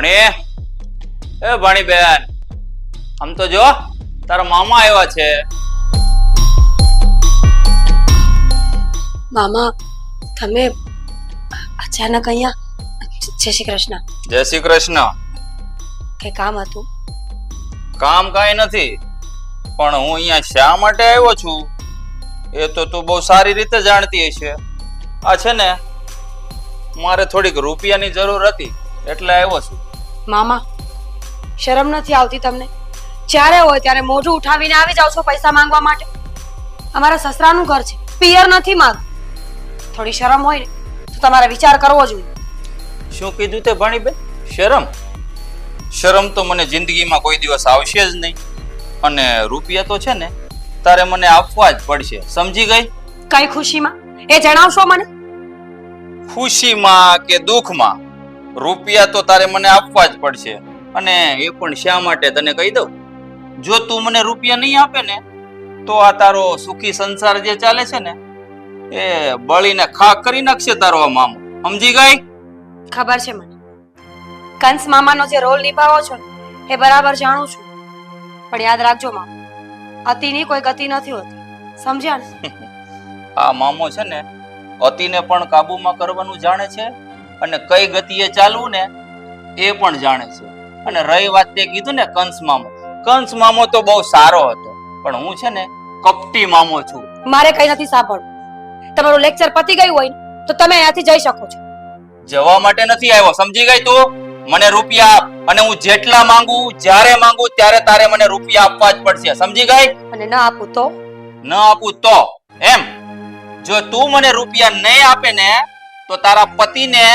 ભાણી, એ ભાણી બેન, આમ તો જો તારા મામા આવ્યા છે. મામા, તમે અચાનક અહીંયા? જય શ્રી કૃષ્ણ. જય શ્રી કૃષ્ણ. કઈ કામ હતું? કામ કાંઈ નથી, પણ હું અહીંયા શા માટે આવ્યો છું એ તો તું બહુ સારી રીતે જાણતી હશે. આ છે ને, મારે થોડીક રૂપિયાની જરૂર હતી એટલે આવ્યો છું. મામા, શરમ નથી આવતી તમને? જ્યારે હોય ત્યારે મોઢું ઉઠાવીને આવી જાવ છો પૈસા માંગવા માટે. અમારા સસરાનું ઘર છે, પિયર નથી માંગ. થોડી શરમ હોય ને તો તમારે વિચાર કરવો જોઈએ. શું કીધું તે ભાણીબેન? શરમ? શરમ તો મને જિંદગીમાં કોઈ દિવસ આવશે જ નહીં. અને રૂપિયા તો છે ને તારે મને આપવા જ પડશે, સમજી ગઈ? કઈ ખુશીમાં એ જણાવશો મને? ખુશીમાં કે દુઃખમાં રૂપિયા તો તારે મને આપવા જ પડશે. અને એ પણ શા માટે તને કહી દઉં, જો તું મને રૂપિયા નહીં આપે ને તો આ તારો સુખી સંસાર જે ચાલે છે ને એ બળીને ખાક કરી નાખશે તારો આ મામો, સમજી ગઈ? ખબર છે મને, કંસ મામાનો જે રોલ નિભાવો છો એ બરાબર જાણું છું. પણ યાદ રાખજો મામા, અતિની કોઈ ગતિ નથી હોતી, સમજ્યા ને? આ મામો છે ને અતિને પણ કાબુમાં કરવાનું જાણે છે અને કઈ ગતિએ ચાલવું ને એ પણ જાણે છે. અને રહી વાત તે કીધું ને કંસ મામો તો બહુ સારો હતો, પણ હું છે ને કપટી મામો છું. મારે કઈ નથી સાંભળવું. તમારું લેક્ચર પતી ગયું હોય તો તમે અહીંયાથી જઈ શકો છો. જવા માટે નથી આવ્યો, સમજી ગઈ તું? મને રૂપિયા આપ, અને હું જેટલા માંગુ જ્યારે માંગુ ત્યારે તારે મને રૂપિયા આપવા જ પડશે, સમજી ગઈ? અને ન આપું તો? ન આપું તો એમ? જો તું મને રૂપિયા નહીં આપે ને તો તારા પતિને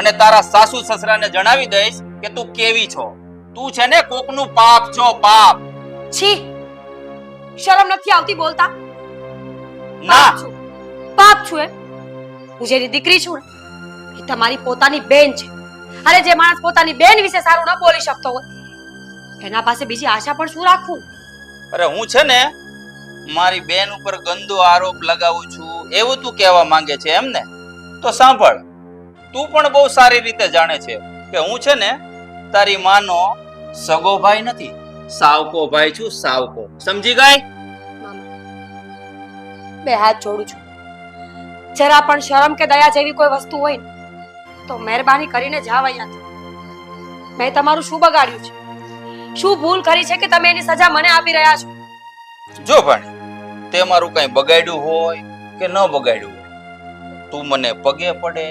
અને તારા સાસુ સસરાને જણાવી દઈશ કે તું કેવી છો. તું છે ને કોકનું પાપ છો, પાપ. છી, શરમ નથી આવતી બોલતા? ના, પાપ છું એમ? હું જેની દીકરી છું ને એ તમારી પોતાની બેન છે. અરે જે માણસ પોતાની બેન વિશે સારું ન બોલી શકતો હોય એના પાસે બીજી આશા પણ શું રાખવું? અરે હું છે ને મારી બેન ઉપર ગંદો આરોપ લગાવું છું એવું તું કહેવા માંગે છે એમ ને? તો સાંભળ, તું પણ બહુ સારી રીતે જાણે છે કે હું છે ને તારી માનો સગો ભાઈ નથી, સાવકો ભાઈ છું, સાવકો, સમજી ગઈ? બે હાથ જોડું છું. જરા પણ શરમ કે દયા જેવી કોઈ વસ્તુ હોય ને તો મહેરબાની કરીને જાવ અહીંયાથી. મેં તમારું શું બગાડ્યું છે? શું ભૂલ કરી છે કે તમે એની સજા મને આપી રહ્યા છો? જો ભાણી, તે મારું કઈ બગાડ્યું હોય કે ન બગાડ્યું હોય, તું મને પગે પડે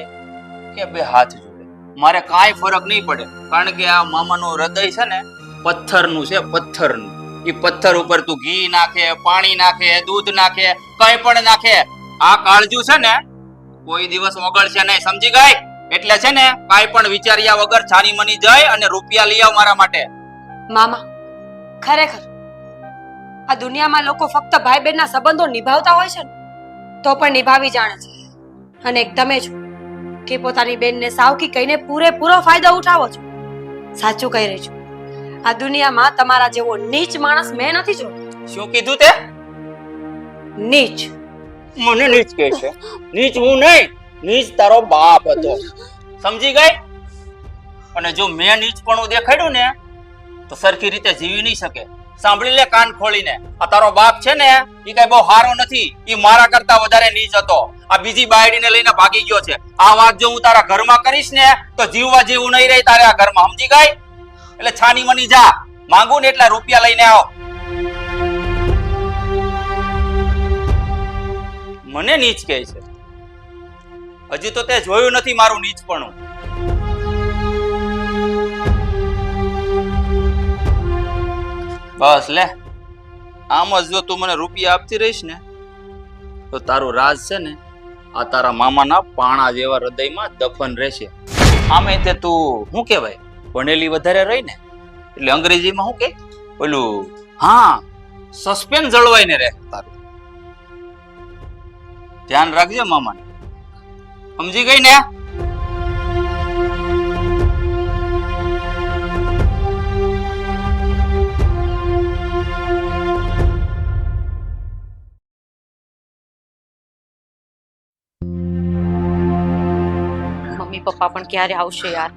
કે બે હાથ જોડે, મારે કાંઈ ફરક નહીં પડે. કારણ કે આ મામાનું હૃદય છે ને પથ્થરનું છે, પથ્થરનું. એ પથ્થર ઉપર તું ઘી નાખે, પાણી નાખે, દૂધ નાખે, કઈ પણ નાખે, આ કાળજુ છે ને કોઈ દિવસ ઓગળશે નહીં, સમજી ગઈ? એટલે છે ને કાઈ પણ વિચાર્યા વગર છાની મની જાય અને રૂપિયા લઈ આવ મારા માટે. મામા, ખરેખર આ દુનિયામાં લોકો ફક્ત ભાઈ બહેનના સંબંધો નિભાવતા હોય છે ને તો પણ નિભાવી જાણે છે. અને એક તમે છો કે પોતાની બેનને સાવકી કહીને પૂરેપૂરો ફાયદો ઉઠાવો છો. સાચું કહી રહી છું, આ દુનિયામાં તમારા જેવો નીચ માણસ મેં નથી જોયો. શું કીધું તે? નીચ? મને નીચ કહે છે? નીચ હું નહીં, નીચ તારો બાપ હતો, સમજી ગઈ? અને જો મેં નીચપણું દેખાડ્યું ને તો સરખી રીતે જીવી નહીં શકે. સાંભળી લે કાન ખોલીને, આ તારો બાપ છે ને એ કઈ બહુ હારો નથી, એ મારા કરતા વધારે નીચ હતો. આ બીજી બાયડીને લઈને ભાગી ગયો છે. આ વાત જો હું તારા ઘરમાં કરીશ ને તો જીવવા જેવું નહીં રહી તારે આ ઘરમાં, સમજી ગઈ? એટલે છાની મની જા, માંગુ ને એટલા રૂપિયા લઈને આવ. મને નીચ કહે છે? હજી તો તે જોયું નથી મારું નીચપણું. બસ લે, આમ જ જો તું મને રૂપિયા આપતી રહીશ ને તો તારું રાજ છે ને આ તારા મામાના પાણા જેવા હૃદયમાં દફન રહેશે. આમે તે તું શું કહેવાય, ભણેલી વધારે રહી ને એટલે અંગ્રેજીમાં શું કે પેલું, હા, સસ્પેન્સ જળવાઈને રહે તારું. ધ્યાન રાખજે મામાને, સમજી ગઈ ને? મમ્મી પપ્પા પણ ક્યારે આવશે યાર?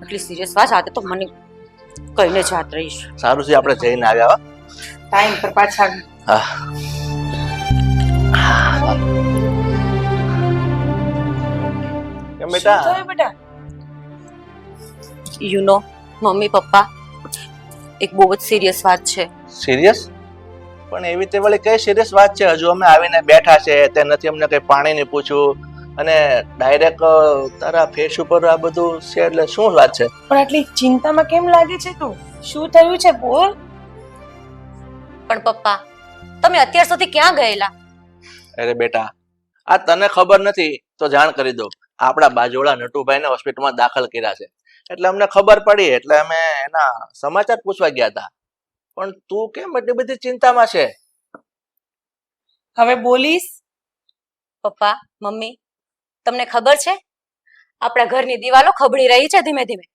એટલી સિરિયસ વાત સાથે તો મને કહીને જાત રહીશ. સારું છે આપણે જઈને આવ્યા. ટાઈમ પર પાછા હા કેમ બેટા? શું થયું બેટા? યુ નો મમ્મી પપ્પા એક બહુ જ સિરિયસ વાત છે. સિરિયસ? પણ એવી તે વળી કઈ સિરિયસ વાત છે? હજુ અમે આવીને બેઠા છે તે નથી અમને કઈ પાણી નહીં પૂછ્યું અને ડાયરેક્ટ તારા ફેસ ઉપર આ બધું છે એટલે શું વાત છે? પણ આટલી ચિંતામાં કેમ લાગે છે તું? શું થયું છે બોલ? પણ પપ્પા તમે અત્યાર સુધી ક્યાં ગયેલા? અરે બેટા આ તને ખબર નથી તો જાણ કરી દો. આપણા બાજુવાળા નટુભાઈને હોસ્પિટલમાં દાખલ કર્યા છે એટલે અમને ખબર પડી એટલે અમે એના સમાચાર પૂછવા ગયા હતા. પણ તું કેમ એટલી બધી ચિંતામાં છે? હવે બોલીશ? પપ્પા મમ્મી તમને ખબર છે આપણા ઘરની દિવાલો ખબડી રહી છે ધીમે ધીમે.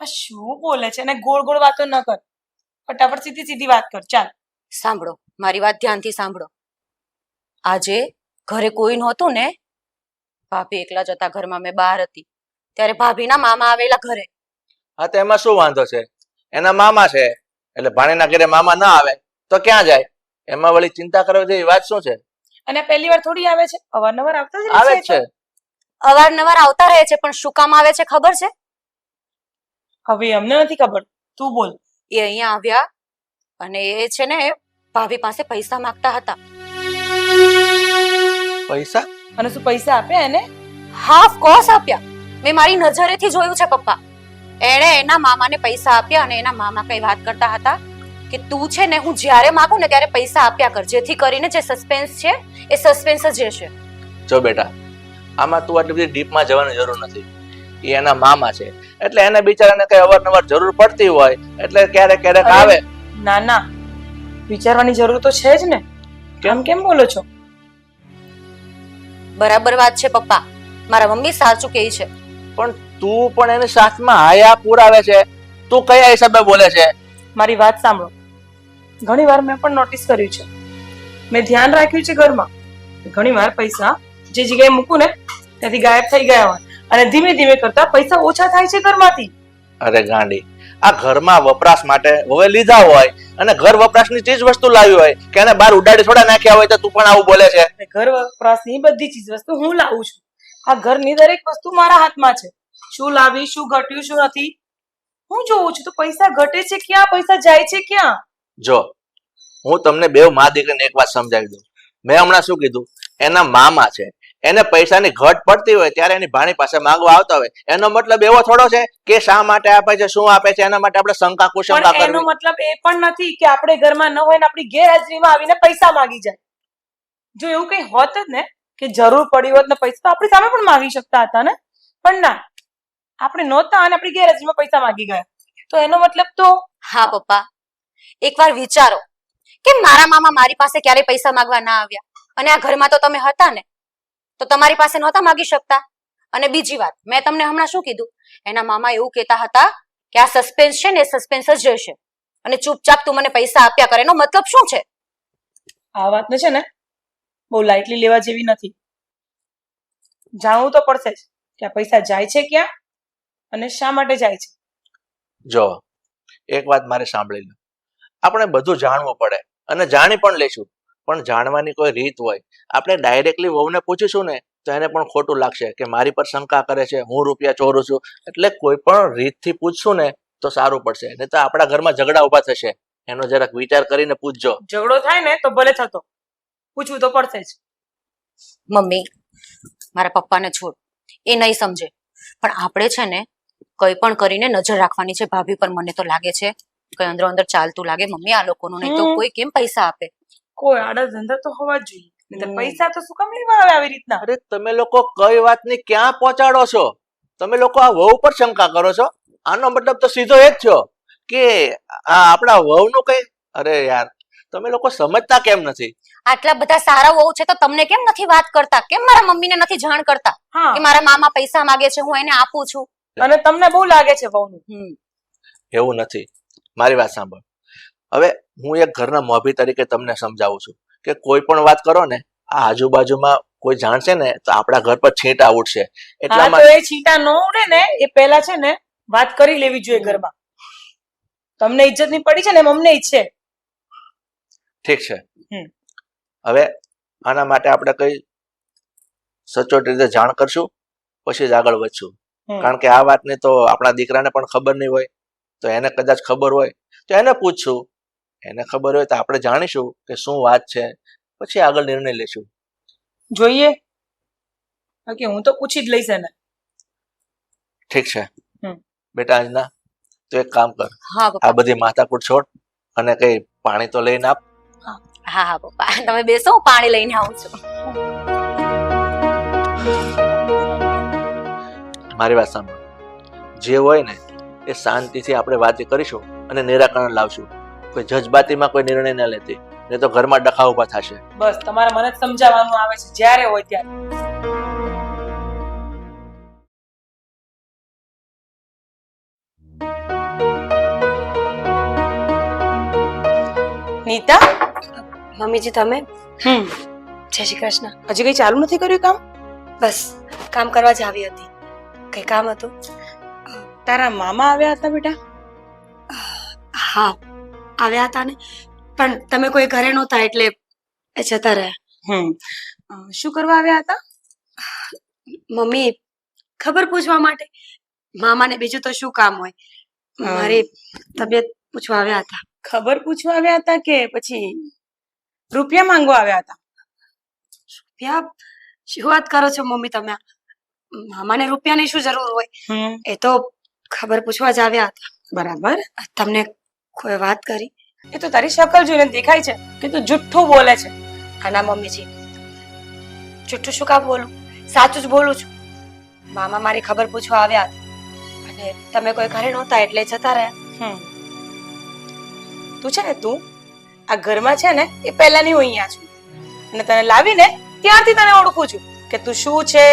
આ શું બોલે છે? અને ગોળ ગોળ વાતો ન કર, ફટાફટ સીધી સીધી વાત કર. ચાલ સાંભળો મારી વાત ધ્યાનથી સાંભળો. આજે ઘરે કોઈ નહોતું ને, ભાભી એકલા જ હતા ઘરમાં, મેં બહાર હતી ત્યારે ભાભીના મામા આવેલા ઘરે. હા તો એમાં શું વાંધો છે? એના મામા છે એટલે ભાણેના ઘરે મામા ના આવે તો ક્યાં જાય? એમાં વળી ચિંતા કરવા જેવી વાત શું છે? અને પહેલી વાર થોડી આવે છે, અવારનવાર આવતા જ આવે રહે જ છે. અવારનવાર આવતા રહે છે પણ શું કામ આવે છે ખબર છે? હવે અમને નથી ખબર, તું બોલ. એ અહીંયા આવ્યા અને એ છે ને ભાભી પાસે પૈસા માંગતા હતા. પૈસા? અને શું પૈસા આપ્યા એને? હા ઓફ કોર્સ આપ્યા. મેં મારી નજરેથી જોયું છે પપ્પા. એણે એના મામાને પૈસા આપ્યા અને એના મામા કઈ વાત કરતા હતા કે તું છે ને હું જ્યારે માંગુ ને ત્યારે પૈસા આપ્યા કર, જેથી કરીને જે સસ્પેન્સ છે એ સસ્પેન્સ જ રહેશે. જો બેટા આમાં તું આટલી બધી ડીપમાં જવાની જરૂર નથી. એ એના મામા છે એટલે એને બિચારાને કઈ અવારનવાર જરૂર પડતી હોય એટલે ક્યારેક ક્યારેક અરે, આવે. ના ના, વિચારવાની જરૂર તો છે જ ને. કેમ કેમ બોલો છો? બરાબર વાત છે પપ્પા, મારા મમ્મી સાચું કહે છે. પણ તું પણ એની સાથમાં હાયા પુરાવે છે. તું કયા હિસાબે બોલે છે? મારી વાત સાંભળો. ઘણી વાર મેં પણ નોટિસ કર્યું છે, મેં ધ્યાન રાખ્યું છે ઘરમાં, ઘણી વાર પૈસા જે જગ્યાએ મૂકું ને ત્યાંથી ગાયબ થઈ ગયા હોય અને ધીમે ધીમે કરતા પૈસા ઓછા થાય છે ઘરમાંથી. અરે ગાંડી, આ ઘરમાં વપરાશ માટે હવે લીધા હોય અને ઘર વપરાશની ચીજ વસ્તુ લાવી હોય કે એને બહાર ઉડાડી થોડા નાખ્યા હોય તો તું પણ આવું બોલે છે? અને ઘર વપરાશની બધી ચીજ વસ્તુ હું લાવું છું. આ ઘરની દરેક વસ્તુ મારા હાથમાં છે. શું લાવી, શું ઘટ્યું, શું નથી, હું જોઉં છું. તો પૈસા ઘટે છે ક્યાં, પૈસા જાય છે ક્યાં? જો હું તમને બેવ મા દીકરીને એક વાત સમજાવી દઉં. મેં હમણાં શું કીધું? એના મામા છે, એને પૈસાની ઘટ પડતી હોય ત્યારે એની ભાણી પાસે માંગવા આવતા હોય. એનો મતલબ એવો થોડો છે કે શા માટે આપે છે, શું આપે છે, એના માટે આપણે શંકા કુશંકા પણ એનો કરવી. મતલબ એ પણ નથી કે આપણે ઘરમાં ન હોય ને આપણી ગેરહાજરીમાં આવીને પૈસા માંગી જાય. જો એવું કઈ હોત જ ને કે જરૂર પડી હોત ને પૈસા, તો આપણી સામે પણ માંગી શકતા હતા ને. પણ ના, આપણે નહોતા અને આપણી ગેરહાજરીમાં પૈસા માંગી ગયા. તો એનો મતલબ તો હા પપ્પા, એકવાર વિચારો કે મારા મામા મારી પાસે ક્યારે પૈસા માંગવા ના આવ્યા અને આ ઘરમાં તો તમે હતા ને, તો તમારી પાસે નહોતા માંગી શકતા. અને બીજી વાત, મેં તમને હમણાં શું કીધું? એના મામા એવું કહેતા હતા કે આ સસ્પેન્સ છે ને એ સસ્પેન્સ જ રહેશે અને ચૂપચાપ તું મને પૈસા આપ્યા કરે. એનો મતલબ શું છે? આ વાતને છે ને બહુ લાઇટલી લેવા જેવી નથી. જાણવું તો પડશે જ કે આ પૈસા જાય છે ક્યાં અને શા માટે જાય છે. જો એક વાત મારે સાંભળી લો. આપણે બધું જાણવું પડે અને જાણી પણ લઈશું, પણ જાણવાની કોઈ રીત હોય. આપણે ડાયરેક્ટલી વહુને પૂછીશું ને તો એને પણ ખોટું લાગશે કે મારી પર શંકા કરે છે, હું રૂપિયા ચોરું છું. એટલે કોઈ પણ રીતથી પૂછશું ને તો સારું પડશે, નહીં તો આપણા ઘરમાં ઝઘડા ઉભા થશે. એનો જરાક વિચાર કરીને પૂછજો. ઝઘડો થાય ને તો ભલે થતો, પૂછવું તો પડશે જ. મમ્મી મારા પપ્પાને છોડ, એ નહીં સમજે. પણ આપણે છે ને કઈ પણ કરીને નજર રાખવાની છે ભાભી પર. મને તો લાગે છે કઈ અંદર અંદર ચાલતું લાગે મમ્મી આ લોકોનું, નહીં તો કોઈ કેમ પૈસા આપે? કોઈ આડા ધંધા તો હોવા જ જોઈએ. નહીંતર પૈસા તો શું કામ લેવા આવે આવી રીતના? અરે તમે લોકો કઈ વાતની ક્યાં પહોંચાડો છો? તમે લોકો આ વહુ પર શંકા કરો છો. આનો મતલબ તો સીધો એ જ થયો કે આ આપણા વહુનું કઈ. અરે યાર તમે લોકો સમજતા કેમ નથી? આટલા બધા સારા વહુ છે તો તમને કેમ નથી વાત કરતા? કેમ મારા મમ્મીને નથી જાણ કરતા હા, કે મારા મામા પૈસા માંગે છે, હું એને આપું છું? અને તમને બહુ લાગે છે વહુનું. એવું નથી. મારી વાત સાંભળ. હવે હું એક ઘરના મોભી તરીકે તમને સમજાવું છું કે કોઈ પણ વાત કરો ને આ આજુબાજુમાં કોઈ જાણશે ને તો આપણા ઘર પર છેંટા ઉડશે એટલા હા તો માટે એ છીટા ન ઉડે ને એ પહેલા છે ને વાત કરી લેવી જોઈએ ઘરમાં. તમને ઇજ્જત ની પડી છે ને એમ અમને ઈ છે. ઠીક છે. હમ. હવે આના માટે આપણે કઈ સચોટ રીતે જાણ કરશું પછી જ આગળ વધશું. હમ. કારણ કે આ વાતની તો આપણા દીકરાને પણ ખબર નહીં હોય, તો એને કદાચ ખબર હોય તો એને પૂછશું. એને ખબર હોય તો આપણે જાણીશું કે શું વાત છે, પછી આગળ નિર્ણય લેશું. જોઈએ બાકી હું તો પૂછી જ લઈશ એને. ઠીક છે. હમ. બેટા અંજના, તો એક કામ કર, હા આ પપ્પા. બધી માથાકૂટ છોડ અને કઈ પાણી તો લઈને આપ. હા હા પપ્પા, તમે બેસો, હું પાણી લઈને આવું છું. મારી વાત સાંભળ, જે હોય ને એ શાંતિથી આપણે વાત કરીશું અને નિરાકરણ લાવશું. કોઈ જજબાતીમાં કોઈ નિર્ણય ન લેતી, નહીં તો ઘરમાં ડખા ઉભા થશે. બસ તમારે મને જ સમજાવવાનું આવે છે જ્યારે હોય ત્યારે. નીતા, મમ્મીજી તમે હમ જય શ્રી કૃષ્ણ. હજી કઈ ચાલુ નથી કર્યું કામ? બસ કામ કરવા જ આવી હતી. કઈ કામ હતું? તારા મામા આવ્યા હતા બેટા? હા આવ્યા હતા ને, પણ તમે કોઈ ઘરે નહોતા એટલે એ જતા રહ્યા. શું કરવા આવ્યા હતા? મમ્મી ખબર પૂછવા માટે. મામાને બીજું તો શું કામ હોય, મારી તબિયત પૂછવા આવ્યા હતા. ખબર પૂછવા આવ્યા હતા કે પછી રૂપિયા માંગવા આવ્યા હતા? રૂપિયા? શું વાત કરો છો મમ્મી તમે? મામાને રૂપિયાની શું જરૂર હોય? એ તો ખબર પૂછવા જ આવ્યા હતા. બરાબર. તમને કોઈ વાત કરી? એ તો તારી શકલ જોઈને દેખાય છે કે તું જુઠ્ઠું બોલે છે. ના મમ્મીજી, જુઠ્ઠું શું કામ બોલું? સાચું જ બોલું છું. મામા મારી ખબર પૂછવા આવ્યા હતા અને તમે કોઈ ઘરે નહોતા એટલે જતા રહ્યા. તું છે ને તું આ ઘરમાં છે ને એ પહેલાની હું અહીંયા છું અને તને લાવીને ત્યારથી તને ઓળખું છું કે તું શું છે,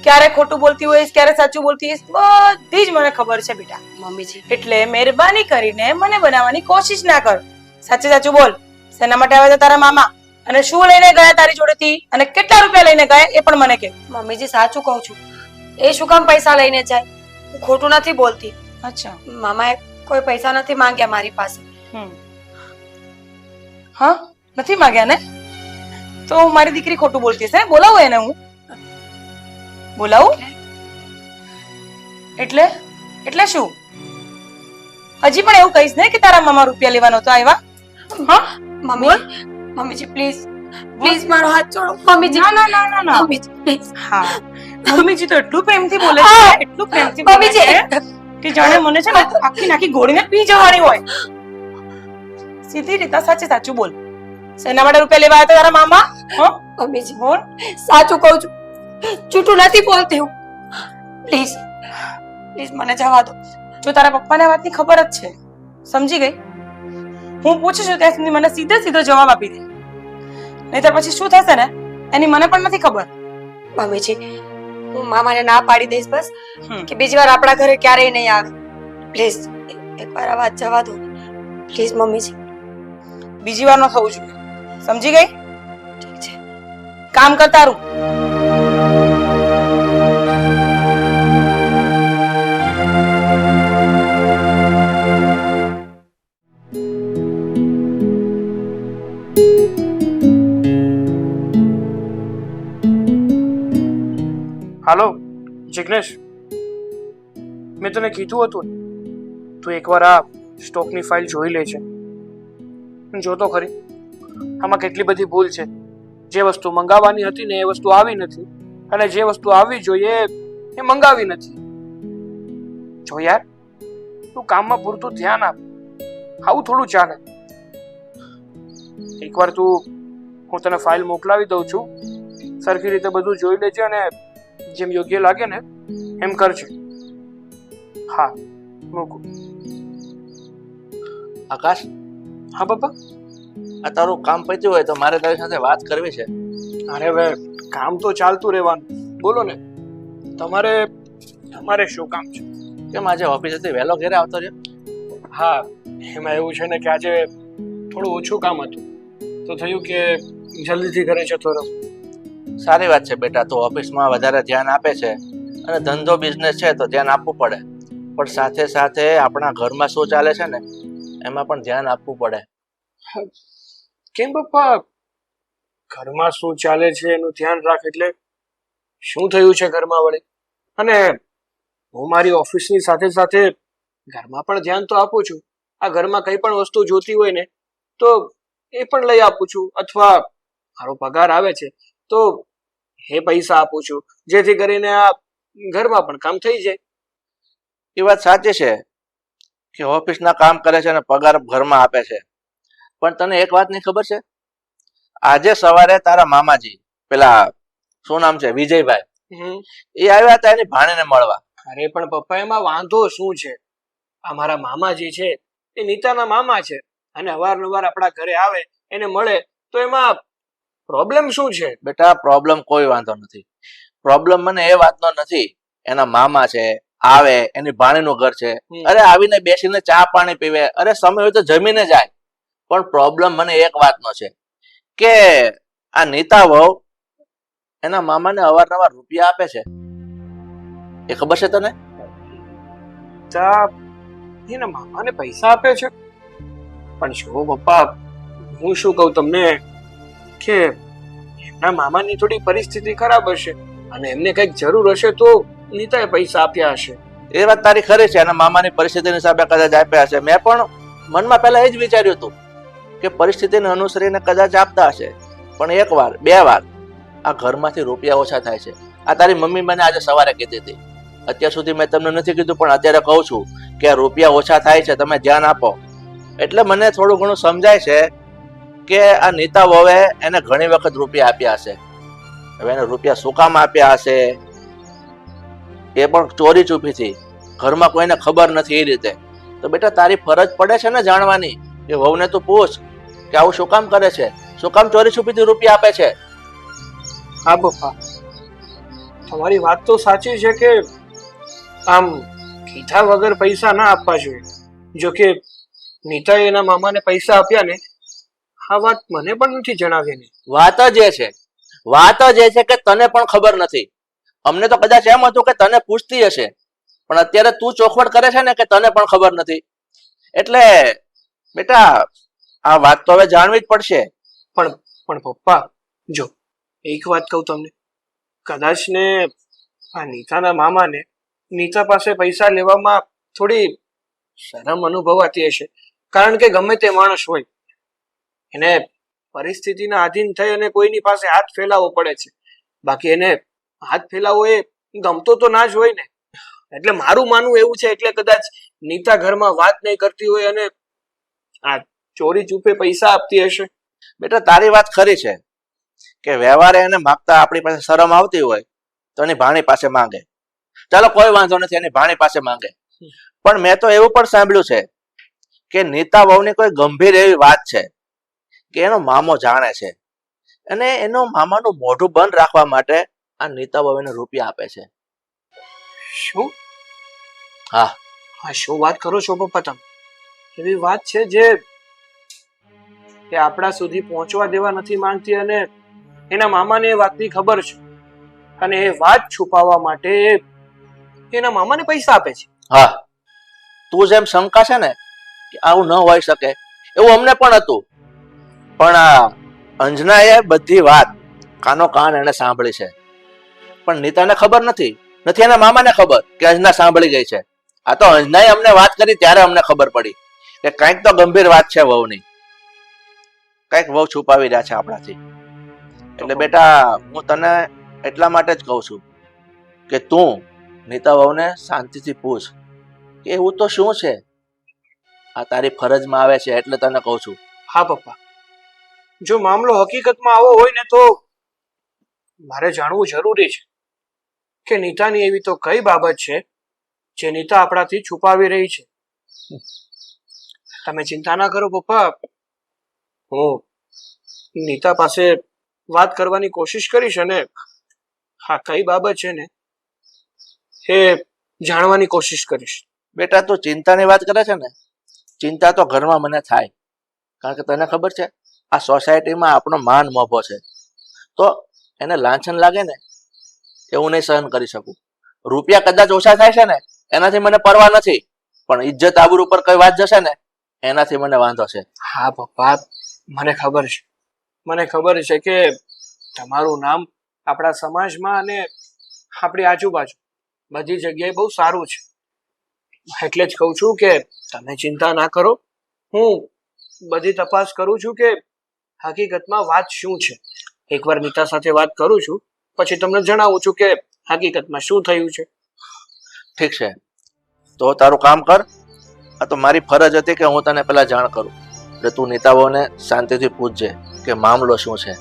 ક્યારે ખોટું બોલતી હોઈશ, ક્યારે સાચું બોલતી હોઈશ, બધી જ મને ખબર છે બેટા. મમ્મીજી એટલે મહેરબાની કરીને મને બનાવવાની કોશિશ ના કર. સાચે સાચું બોલ, શેના માટે આવ્યા હતા તારા મામા અને શું લઈને ગયા તારી જોડેથી અને કેટલા રૂપિયા લઈને ગયા એ પણ મને કહે. મમ્મીજી સાચું કહું છું, એ શું કામ પૈસા લઈને જાય? હું ખોટું નથી બોલતી. અચ્છા. મામાએ કોઈ પૈસા નથી માંગ્યા મારી પાસે. હા નથી માંગ્યા ને? તો મારી દીકરી ખોટું બોલતી હશે. બોલાવું એને હું? બોલાવું? એટલે એટલે શું? હજી પણ એવું કહીશ ને કે તારા મામા રૂપિયા લેવા નહોતા આવ્યા? હા મમ્મી, મમ્મીજી પ્લીઝ પ્લીઝ મારો હાથ છોડો મમ્મીજી. ના ના ના ના ના. મમ્મીજી પ્લીઝ. હા મમ્મીજી તો એટલું પ્રેમથી બોલે છે, એટલું પ્રેમથી બોલે છે કે જાણે મને છે ને આખી નાખી ગોળીને પી જવાની હોય. સીધી રીતે સાચે સાચું બોલ, શેના માટે રૂપિયા લેવા આવ્યા તારા મામા? મમ્મીજી બોલ. સાચું કહું છું, જૂઠું નથી બોલતી હું. પ્લીઝ પ્લીઝ મને જવા દો. જો તારા પપ્પાને આ વાતની ખબર જ છે, સમજી ગઈ? હું પૂછું છું ત્યાં સુધી મને સીધે સીધો જવાબ આપી દે, નહીતર પછી શું થશે ને એની મને પણ નથી ખબર. મમ્મીજી હું મામાને ના પાડી દઈશ બસ, કે બીજી વાર આપણા ઘરે ક્યારેય નહીં આવે. પ્લીઝ એકવાર આ વાત જવા દો પ્લીઝ મમ્મીજી. બીજી વાર ન થવું જોઈએ, સમજી ગઈ? ઠીક છે. કામ કર તારું. હાલો જિગ્નેશ, મેં તને કીધું હતું તું એકવાર આ સ્ટોકની ફાઇલ જોઈ લે છે. જોતો ખરી આમાં કેટલી બધી ભૂલ છે. જે વસ્તુ મંગાવવાની હતી ને એ વસ્તુ આવી નથી અને જે વસ્તુ આવવી જોઈએ એ મંગાવી નથી. જો યાર, તું કામમાં પૂરતું ધ્યાન આપ. આવું થોડું ચાલે. એકવાર તું, હું તને ફાઇલ મોકલાવી દઉં છું, સરખી રીતે બધું જોઈ લેજે અને જેમ યોગ્ય લાગે ને એમ કરજે. હા મૂકું. આકાશ, હા પપ્પા. આ તારું કામ પત્યું હોય તો મારે તારી સાથે વાત કરવી છે. અરે હવે કામ તો ચાલતું રહેવાનું, બોલો ને. તમારે શું કામ છે? કેમ આજે ઓફિસેથી વહેલો ઘરે આવતો રહ્યો? હા, એમાં એવું છે ને કે આજે થોડું ઓછું કામ હતું તો થયું કે જલ્દીથી ઘરે જતો રહું. સારી વાત છે બેટા, તું ઓફિસમાં વધારે ધ્યાન આપે છે અને ધંધો બિઝનેસ છે તો ધ્યાન આપવું પડે, પણ સાથે સાથે આપણા ઘરમાં શું ચાલે છે ને એમાં પણ ધ્યાન આપવું પડે. કેમ પપ્પા? ઘરમાં શું ચાલે છે એનું ધ્યાન રાખ એટલે શું થયું છે ઘરમાં વળી? અને હું મારી ઓફિસની સાથે સાથે ઘરમાં પણ ધ્યાન તો આપું છું. આ ઘરમાં કઈ પણ વસ્તુ જોતી હોય ને તો એ પણ લઈ આપું છું, અથવા મારો પગાર આવે છે તો એ પૈસા આપું છું, જેથી કરીને આ ઘરમાં પણ કામ થઈ જાય. એ વાત સાચી છે કે ઓફિસના કામ કરે છે અને પગાર ઘરમાં આપે છે, પણ તને એક વાતની ખબર છે? આજે સવારે તારા મામાજી, પેલા શું નામ છે, વિજયભાઈ, એ આવ્યા હતા એની ભાણીને મળવા. અરે પણ પપ્પા, એમાં વાંધો શું છે? અમારા મામાજી છે એ નીતાના મામા છે, અને અવારનવાર આપણા ઘરે આવે, એને મળે, તો એમાં પ્રોબ્લેમ શું છે? બેટા પ્રોબ્લેમ કોઈ વાંધો નથી. પ્રોબ્લેમ મને એ વાતનો નથી, એના મામા છે, આવે, એની ભાણીનું ઘર છે, અરે આવીને બેસીને ચા પાણી પીવે, અરે સમય હોય તો જમીને જાય. પણ પ્રોબ્લેમ મને એક વાતનો છે કે આ નીતા વહુ એના મામાને અવારનવાર રૂપિયા આપે છે. એ ખબર છે તને? તા એના મામાને પૈસા આપે છે? પણ જો પપ્પા, હું શું કહું તમને કે એમના મામાની થોડી પરિસ્થિતિ ખરાબ હશે અને એમને કઈક જરૂર હશે તો નીતાએ પૈસા આપ્યા હશે. એ વાત તારી ખરી છે, એના મામાની પરિસ્થિતિની હિસાબે કદાચ આપ્યા હશે. મેં પણ મનમાં પહેલા એ જ વિચાર્યું હતું કે પરિસ્થિતિને અનુસરીને કદાચ આપતા હશે, પણ એક વાર બે વાર આ ઘરમાંથી રૂપિયા ઓછા થાય છે. આ તારી મમ્મી મને આજે સવારે કીધી હતી. અત્યાર સુધી મેં તમને નથી કીધું, પણ અત્યારે કહું છું કે રૂપિયા ઓછા થાય છે, તમે ધ્યાન આપો. એટલે મને થોડું ઘણું સમજાય છે કે આ નીતા વહુએ એને ઘણી વખત રૂપિયા આપ્યા હશે. હવે એને રૂપિયા શું કામ આપ્યા હશે એ પણ ચોરી ચૂપીથી, ઘરમાં કોઈને ખબર નથી, એ રીતે. તો બેટા તારી ફરજ પડે છે ને જાણવાની. એ વહુને તું પૂછ કે આવું શું કામ કરે છે, શું કામ ચોરી છુપીથી રૂપિયા આપે છે. હા પપ્પા, તમારી વાત તો સાચી છે કે આમ કીધા વગર પૈસા ના આપવા જોઈએ. જો કે નીતાએ એના મામાને પૈસા આપ્યા ને, આ વાત મને પણ નથી જણાવી ને. વાત જ એ છે, વાત જ એ છે કે તને પણ ખબર નથી. અમને તો કદાચ એમ હતું કે તને પૂછતી હશે, પણ અત્યારે તું ચોખવટ કરે છે ને કે તને પણ ખબર નથી. એટલે બેટા આ વાત તો હવે જાણવી જ પડશે. પણ પપ્પા, જો એક વાત કહું તમને, કદાચ ને આ નીતાના મામાને નીતા પાસે પૈસા લેવામાં થોડી શરમ અનુભવાતી હશે, કારણ કે ગમે તે માણસ હોય એને પરિસ્થિતિના આધીન થઈ અને કોઈની પાસે હાથ ફેલાવવો પડે છે. બાકી એને હાથ ફેલાવવો એ ગમતો તો ના જ હોય ને. એટલે મારું માનવું એવું છે, એટલે કદાચ નીતા ઘરમાં વાત નહીં કરતી હોય અને આ ચોરી ચૂપે પૈસા આપતી હશે. બેટા તારી વાત ખરી છે કે વ્યવહારે એને માગતા આપણી પાસે શરમ આવતી હોય તો એની ભાણી પાસે માંગે. ચાલો કોઈ વાંધો નથી, એની ભાણી પાસે માંગે. પણ મેં તો એવું પણ સાંભળ્યું છે કે નીતા વહુની કોઈ ગંભીર એવી વાત છે કે એનો મામો જાણે છે, અને એનો મામાનું મોઢું બંધ રાખવા માટે આ નીતા વહુ એને રૂપિયા આપે છે. શું? હા. હા, શું વાત કરો છો પપ્પા તમે? એવી વાત છે જે આપણા સુધી પહોંચવા દેવા નથી માંગતી, અને એના મામાને એ વાતની ખબર છે, અને એ વાત છુપાવવા માટે એના મામાને પૈસા આપે છે. હા, તું જેમ શંકા છે ને કે આવું ન હોઈ શકે, એવું અમને પણ હતું. પણ આ અંજનાએ બધી વાત કાનો કાન એને સાંભળી છે, પણ નીતાને ખબર નથી એના મામાને ખબર કે અંજના સાંભળી ગઈ છે. આ તો અંજનાએ અમને વાત કરી ત્યારે અમને ખબર પડી કે કંઈક તો ગંભીર વાત છે વહુની, કંઈક વહુ છુપાવી રહ્યા છે આપણાથી. એટલે બેટા હું તને એટલા માટે જ કહું છું કે તું નીતા વહુને શાંતિથી પૂછ કે એવું તો શું છે. આ તારી ફરજમાં આવે છે એટલે તને કહું છું. હા પપ્પા, જો મામલો હકીકતમાં આવો હોય ને તો મારે જાણવું જરૂરી છે કે નીતાની એવી તો કઈ બાબત છે જે નીતા આપણાથી છુપાવી રહી છે. તમે ચિંતા ના કરો પપ્પા, હું નીતા પાસે વાત કરવાની કોશિશ કરીશ અને હા કઈ બાબત છે ને એ જાણવાની કોશિશ કરીશ. બેટા તું ચિંતાની વાત કરે છે ને, ચિંતા તો ઘરમાં મને થાય, કારણ કે તને ખબર છે આ સોસાયટીમાં આપણો માન મોભો છે. તો એને લાંછન લાગે ને એ હું નહીં સહન કરી શકું. રૂપિયા કદાચ ઓછા થાય છે ને એનાથી મને પરવા નથી, પણ ઇજ્જત આબરૂ ઉપર કઈ વાત જશે ને એનાથી મને વાંધો છે. હા પપ્પા, મને ખબર છે કે તમારું નામ આપણા સમાજમાં અને આપણી આજુબાજુ બધી જગ્યાએ બહુ સારું છે. એટલે જ કહું છું કે તમે ચિંતા ના કરો. હું બધી તપાસ કરું છું કે હકીકતમાં વાત શું છે. એકવાર નીતા સાથે વાત કરું છું, પછી તમને જણાવું છું કે હકીકતમાં શું થયું છે. ઠીક છે, તો તારું કામ કર. આ તો મારી ફરજ હતી કે હું તને પેલા જાણ કરું. એટલે તું નીતાઓને શાંતિથી પૂછજે કે મામલો શું છે.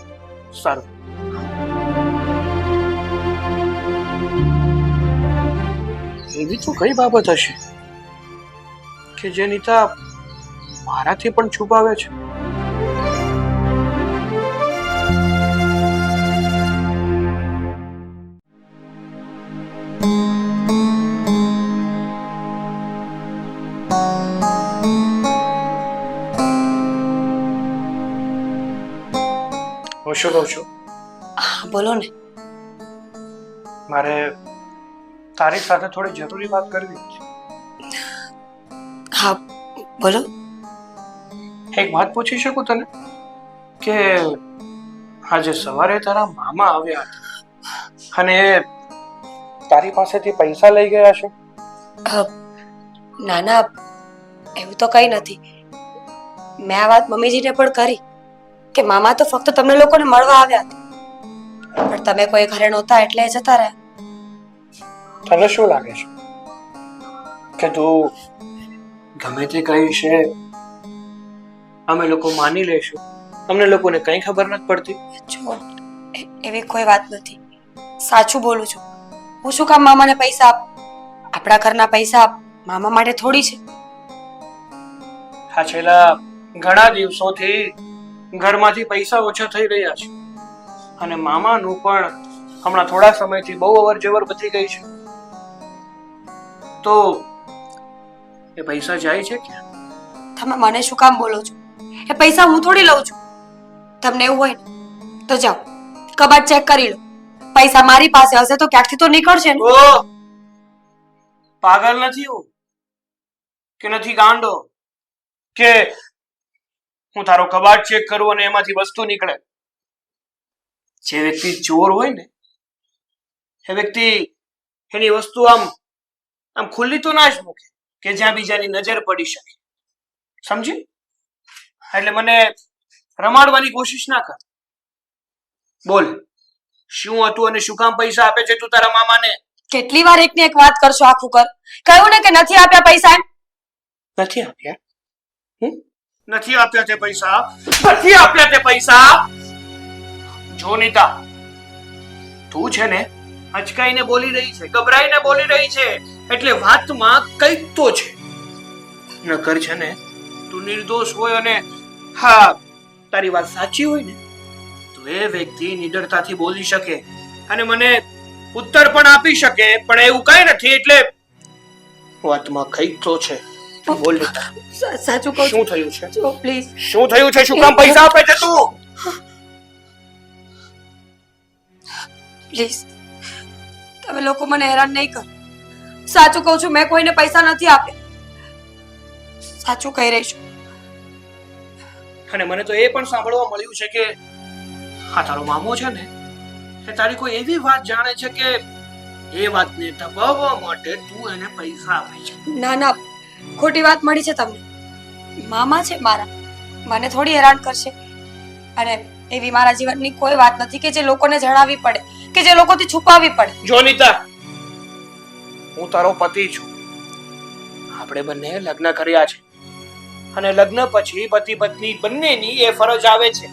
સારું. એવી તો કઈ બાબત હશે કે જે નીતા મારાથી પણ છુપાવે છે? હું શું કહું છું, હા બોલો ને. મારે તારી સાથે થોડી જરૂરી વાત કરવી છે. હા બોલો. એક વાત પૂછી શકું તને કે આજે સવારે તારા મામા આવ્યા હતા અને એ તારી પાસેથી પૈસા લઈ ગયા છે? ના ના, એવું તો કઈ નથી. મેં આ વાત મમ્મીજીને પણ કરી કે મામા તો ફક્ત તમને લોકોને મળવા આવ્યા હતા, પણ તમે કોઈ ઘરે નહોતા એટલે એ જતા રહ્યા. તને શું લાગે છે કે તું ગમે તે કહીશ એ અમે લોકો માની લેશું? અમને લોકોને કઈ ખબર નથી પડતી. જો એવી કોઈ વાત નથી, સાચું બોલું છું. હું શું કામ મામાને પૈસા આપું? આપણા ઘરના પૈસા મામા માટે થોડી છે. આ છેલ્લા ઘણા દિવસોથી ઘરમાંથી પૈસા ઓછા થઈ રહ્યા છે અને મામાનું પણ હમણાં થોડા સમયથી બહુ અવર જવર વધી ગઈ છે. તો એ પૈસા જાય છે ક્યાં? તમે મને શું કામ બોલો છો? એ પૈસા હું થોડી લઉં છું. તમને એવું હોય ને તો જાઓ કબાટ ચેક કરી લો. પૈસા મારી પાસે હશે તો ક્યાંકથી તો નીકળશે ને. ઓ પાગલ નથી હું કે નથી ગાંડો કે હું તારો કબાટ ચેક કરું અને એમાંથી વસ્તુ નીકળે. જે વ્યક્તિ ચોર હોય ને એ વ્યક્તિ એની વસ્તુ આમ ખુલ્લી તો ના જ મૂકે કે જ્યાં બીજાની નજર પડી શકે. સમજી? એટલે મને રમાડવાની કોશિશ ના કર. બોલ, શું હતું અને શું કામ પૈસા આપે છે તું તારા મામાને? કેટલી વાર એકની એક વાત કરશો? આખું કર. કહ્યું ને કે નથી આપ્યા પૈસા એમ. નથી આપ્યા? નથી આપ્યા તે પૈસા? નથી આપ્યા તે પૈસા? જો નીતા, તું છે ને અચકાઈને બોલી રહી છે, ગભરાઈને બોલી રહી છે, એટલે વાતમાં કંઈક તો છે. નકર છે ને તું નિર્દોષ હોય અને હા તારી વાત સાચી હોય ને તો એ વ્યક્તિ નિડરતાથી બોલી શકે અને મને ઉત્તર પણ આપી શકે, પણ એવું કઈ નથી. એટલે વાતમાં કંઈક તો છે. બોલ નીતા, સાચું કહું શું થયું છે? છું પ્લીઝ. શું થયું છે? શું કામ પૈસા આપે છે તું? પ્લીઝ તમે લોકો મને હેરાન નહીં કરો. સાચું કહું છું, મેં કોઈને પૈસા નથી આપ્યા. સાચું કહી રહી છું. અને મને તો એ પણ સાંભળવા મળ્યું છે કે આ તારો મામો છે ને એ તારી કોઈ એવી વાત જાણે છે કે એ વાતને દબાવવા માટે તું એને પૈસા આપે છે. ના ના, ખોટી વાત મળી છે તમને. મામા છે મારા, મને થોડી હેરાન કરશે. અને એવી મારા જીવનની કોઈ વાત નથી કે જે લોકોને જણાવવી પડે, કે જે લોકોથી છુપાવવી પડે. જો નીતા, હું તારો પતિ છું. આપણે બંને લગ્ન કર્યા છે અને લગ્ન પછી પતિ પત્ની બંનેની એ ફરજ આવે છે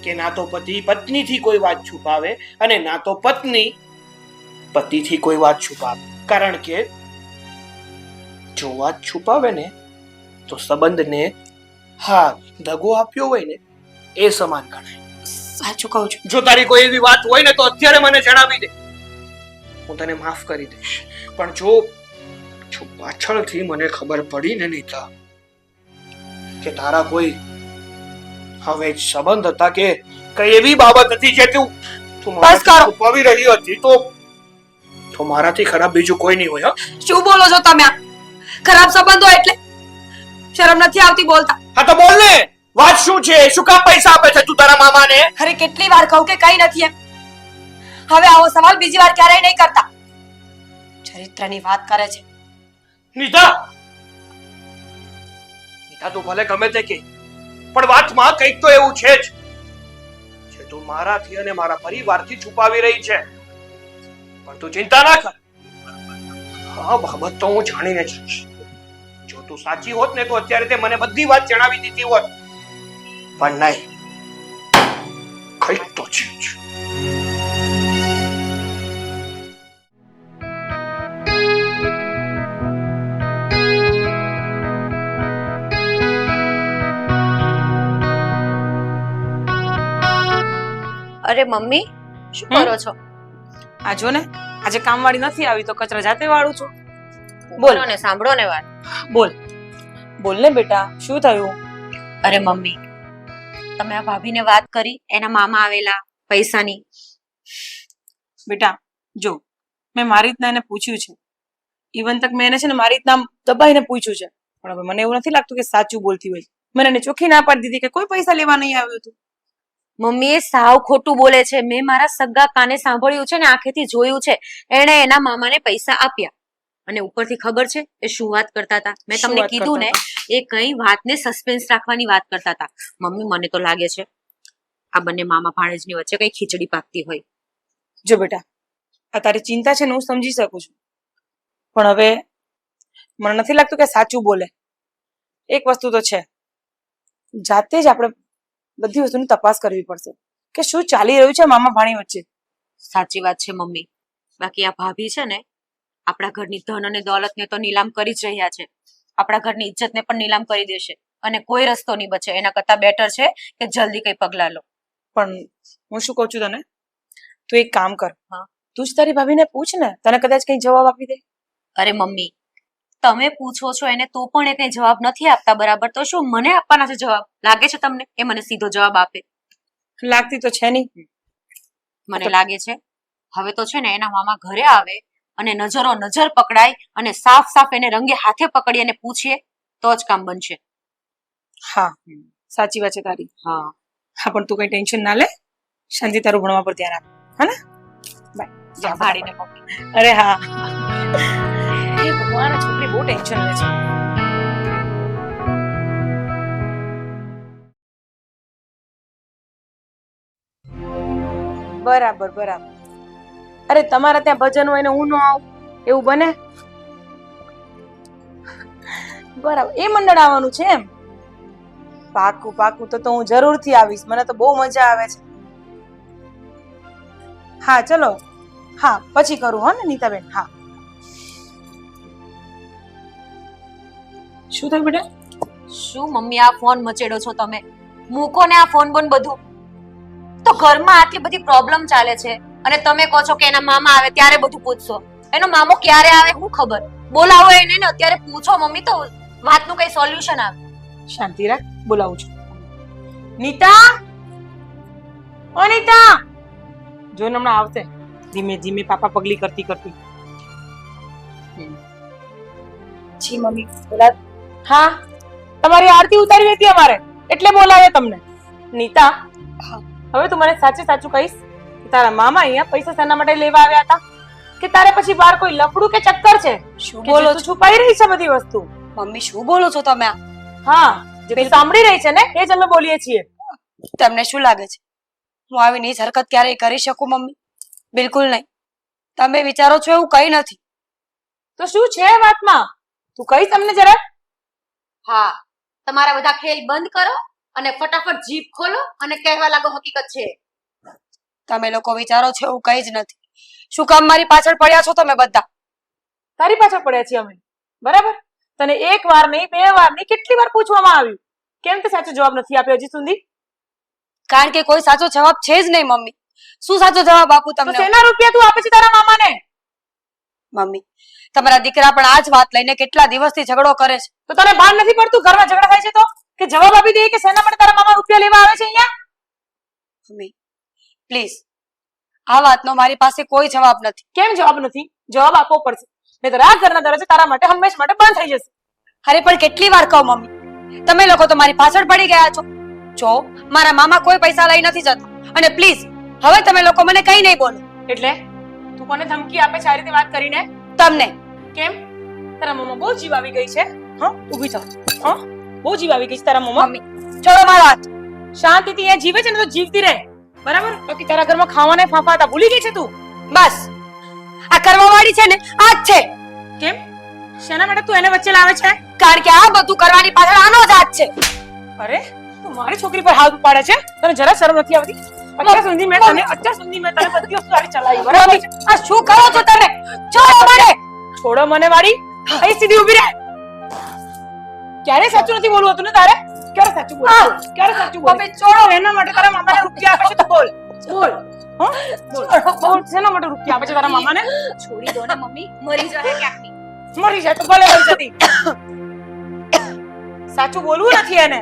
કે ના તો પતિ પત્નીથી કોઈ વાત છુપાવે અને ના તો પત્ની પતિથી કોઈ વાત છુપાવે. કારણ કે જો વાત છુપાવે ને તો સંબંધને હા દગો આપ્યો હોય ને એ સમાન ગણાય. સાચું કહું છું. જો તારી કોઈ એવી વાત હોય ને તો અત્યારે મને જણાવી દે, હું તને માફ કરી દઈશ. પણ જો પાછળથી મને ખબર પડી ને નીતા કે તારા કોઈ હવે સંબંધ હતા કે કઈ એવી બાબત હતી જે તું તું બસ કરો. મારાથી છુપાવી રહી હતી તો મારાથી ખરાબ બીજું કોઈ નહીં હોય. શું બોલો છો તમે આ? ખરાબ સંબંધો એટલે શરમ નથી આવતી બોલતા? હા તો બોલ ને, વાત શું છે? શું કામ પૈસા આપે છે તું તારા મામાને? અરે કેટલી વાર કહું કે કઈ નથી એમ. હવે આવો સવાલ બીજી વાર ક્યારેય નહીં કરતા. ચરિત્રની વાત કરે છે. નીતા તું ભલે ગમે તે કે, પણ વાતમાં કંઈક તો એવું છે જ જે તું મારાથી અને મારા પરિવારથી છુપાવી રહી છે. પણ તું ચિંતા ના કર, હા બાબત તો હું જાણીને જઈશ. જો તું સાચી હોત ને તો અત્યારે તે મને બધી વાત જણાવી દીધી હોત, પણ નહીં, કંઈક તો છે જ. અરે મમ્મી, શું કરો છો? આ જો ને, આજે કામવાળી નથી આવી તો કચરા જાતે વાળું છું. બોલો ને, સાંભળો ને વાત. બોલ બોલ ને બેટા, શું થયું? અરે મમ્મી, તમે આ ભાભીને વાત કરી એના મામા આવેલા પૈસાની? બેટા જો, મેં મારી રીતના એને પૂછ્યું છે. ઇવન તક મેં એને છે ને મારી રીતના દબાઈને પૂછ્યું છે, પણ હવે મને એવું નથી લાગતું કે સાચું બોલતી હોય. મને એને ચોખ્ખી ના પાડી દીધી કે કોઈ પૈસા લેવા નહીં આવ્યું હતું. મમ્મી એ સાવ ખોટું બોલે છે. મેં મારા સગા કાને સાંભળ્યું છે ને આંખેથી જોયું છે. એણે એના મામાને પૈસા આપ્યા અને ઉપરથી ખબર છે એ શું વાત કરતા હતા? મેં શું તમને વાત કીધું ને, કરતા એ કઈ વાતને સસ્પેન્સ રાખવાની વાત કરતા હતા. મમ્મી મને તો લાગે છે આ બંને મામા ભાણેજની વચ્ચે કઈ ખીચડી પાકતી હોય. જો બેટા, આ તારી ચિંતા છે ને હું સમજી શકું છું, પણ હવે મને નથી લાગતું કે સાચું બોલે. એક વસ્તુ તો છે, જાતે જ આપણે બધી વસ્તુની તપાસ કરવી પડશે કે શું ચાલી રહ્યું છે મામા ભાણી વચ્ચે. સાચી વાત છે મમ્મી. બાકી આ ભાભી છે ને આપણા ઘરની ધન અને દોલતને તો નીલામ કરી જ રહ્યા છે. આપણા ઘરની ઇજ્જતને પણ નીલામ કરી દેશે અને કોઈ રસ્તો નહીં બચે. એના કરતા બેટર છે કે જલ્દી કઈ પગલા લો. પણ હું શું કહું છું તને, તું એક કામ કર, હા. તું જ તારી ભાભીને પૂછ ને, તને કદાચ કઈ જવાબ આપી દે. અરે મમ્મી, તમે પૂછો છો એને તો પણ એ કઈ જવાબ નથી આપતા બરાબર, તો શું મને આપવાના છે જવાબ? લાગે છે તમને એ મને સીધો જવાબ આપે? લાગતી તો છે નહીં. મને લાગે છે હવે તો છે ને એના મામા ઘરે આવે અને નજરો નજર પકડાય અને સાફ સાફ એને રંગે હાથે પકડી અને પૂછીએ તો જ કામ બનશે. હા, સાચી વાત છે તારી. હા, હા, પણ તું કઈ ટેન્શન ના લે, શાંતિ તારું ભણવા પર ધ્યાન આપ, હે ને? બાય. સંભાળીને મમ્મી. અરે હા, એ ભગવાન, આ છોકરી બહુ ટેન્શન લે છે. બરાબર બરાબર. અરે તમારા ત્યાં ભજન હોય ને હું ન આવું, એવું બને? બરાબર, એ મંડળ આવવાનું છે એમ? પાકું પાકું, તો હું જરૂરથી આવીશ. મને તો બહુ મજા આવે છે. હા ચલો, હા પછી કરું, હો ને નીતાબેન? હા. શું થયું બેટા? શું મમ્મી આ ફોન મચેડો છો તમે? મૂકો ને આ ફોન બોન બધું. તો ઘરમાં આટલી બધી પ્રોબ્લેમ ચાલે છે અને તમે કહો છો કે એના મામા આવે ત્યારે બધું પૂછશો. એનો મામો ક્યારે આવે હું ખબર? બોલાવો એને ને અત્યારે પૂછો મમ્મી, તો વાતનું કઈ સોલ્યુશન આવે. શાંતિ રાખ, બોલાવું છું. નીતા, ઓ નીતા, જોઈને હમણાં આવશે. ધીમે ધીમે પાપા પગલી કરતી કરતી. જી મમ્મી બોલા. હા, તમારી આરતી ઉતારી હતી અમારે, એટલે બોલાવે તમને. નીતા, હવે તું મને સાચે સાચું કહીશ કે તારા મામા અહીંયા પૈસા શાના માટે લેવા આવ્યા હતા? કે તારે પછી બહાર કોઈ લફડું કે ચક્કર છે? શું કે જે બોલો તું છો છુપાઈ રહી છે બધી વસ્તુ? મમ્મી? શું બોલો છો તમે આ? હા, જે તું સાંભળી રહી છે ને એ જ અમે બોલીએ છીએ. તમને શું લાગે છે હું આવી નીચ હરકત ક્યારેય કરી શકું મમ્મી? બિલકુલ નહીં. તમે વિચારો છો એવું કઈ નથી. તો શું છે એ વાતમાં? તું કહીશ અમને જરાક? હા, તમારા બધા ખેલ બંધ કરો અને ફટાફટ જીભ ખોલો અને કહેવા લાગો હકીકત છે. તમે લોકો વિચારો છો એવું કઈ જ નથી. શું કામ મારી પાછળ પડ્યા છો તમે બધા? તારી પાછળ પડ્યા છીએ અમે, બરાબર? તને એક વાર નહીં, બે વાર નહીં, કેટલી વાર પૂછવામાં આવ્યું, કેમ તે સાચો જવાબ નથી આપ્યો હજી સુધી? કારણ કે કોઈ સાચો જવાબ છે જ નહીં મમ્મી. શું સાચો જવાબ આપું તો તમને? શેના રૂપિયા તું આપે છે તારા મામાને? મમ્મી, તમારા દીકરા પણ આ જ વાત લઈને કેટલા દિવસથી ઝઘડો કરે છે. તો તને ભાન નથી પડતું ઘરમાં ઝઘડા થાય છે તો કે જવાબ આપી દે કે શેના માટે તારા મામા રૂપિયા લેવા આવે છે અહીંયા? મમ્મી પ્લીઝ, આ વાતનો મારી પાસે કોઈ જવાબ નથી. કેમ જવાબ નથી? જવાબ આપવો પડશે, નહીંતર આ ઘરના દરવાજા તારા માટે હંમેશ માટે બંધ થઈ જશે. અરે પણ કેટલી વાર કહું મમ્મી, તમે લોકો તો મારી પાછળ પડી ગયા છો. જો મારા મામા કોઈ પૈસા લઈ નથી જતા, અને પ્લીઝ હવે તમે લોકો મને કઈ નહીં બોલો. એટલે તું કોને ધમકી આપે છે આ રીતે વાત કરીને? તમને કેમ? તારા મોમાં બહુ જીવ આવી ગઈ છે? હા, ઊભી થા. હા, બહુ જીવ આવી ગઈ છે તારા મોમાં. મમ્મી છોડો મારો હાથ. શાંતિથી અહીંયા જીવે છે ને તો જીવતી રહે, બરાબર? બાકી તારા ઘરમાં ખાવાના ફાંફા હતા, ભૂલી ગઈ છે તું? બસ આ કરવા વાળી છે ને આ જ છે. કેમ? શેના માટે તું એને વચ્ચે લાવે છે? કારણ કે આ બધું કરવાની પાછળ આનો જ હાથ છે. અરે તું મારી છોકરી પર હાથ ઉપાડે છે? તને જરા શરમ નથી આવતી? અત્યાર સુધી મેં તને બધી વસ્તુ આવી ચલાવી, બરાબર? આ શું કરો છો તમે? છોડો મને. છોડો મને વાળી. અહીં સીધી ઊભી રહે. ક્યારે સાચું નથી બોલવું હતું ને તારે? ક્યારે સાચું બોલ? ક્યારે સાચું બોલ? મમ્મી છોડો. એના માટે તારા મામાને રૂપિયા આપે છે તો બોલ. બોલ. હા? બોલ. બોલ. શેના માટે રૂપિયા આપે છે તારા મામાને? છોડી દો ને મમ્મી, મરી જાય ક્યાંકની. મરી જાય તો ભલે મરી જતી. સાચું બોલવું નથી એને.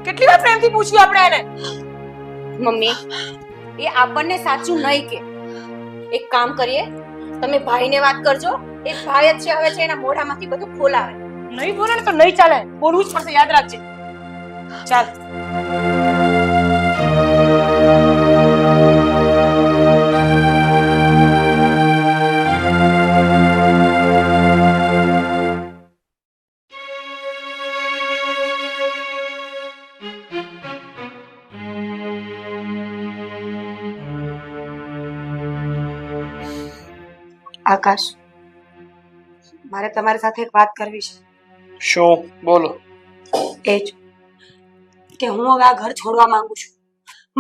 કેટલી વાર પ્રેમથી પૂછ્યું આપણે એને? મમ્મી એ આપણને સાચું નહીં કે. એક કામ કરીએ, તમે ભાઈને વાત કરજો. એક ભાઈ જ છે, હવે છે એના મોઢામાંથી બધું ખોલાવે. નહીં બોલે ને તો નહીં ચાલે, બોલવું જ પડશે, યાદ રાખજે. ચાલ. આકાશ, મારે તમારી સાથે એક વાત કરવી છે. શું? બોલો. એ જ કે હું હવે આ ઘર છોડવા માંગુ છું.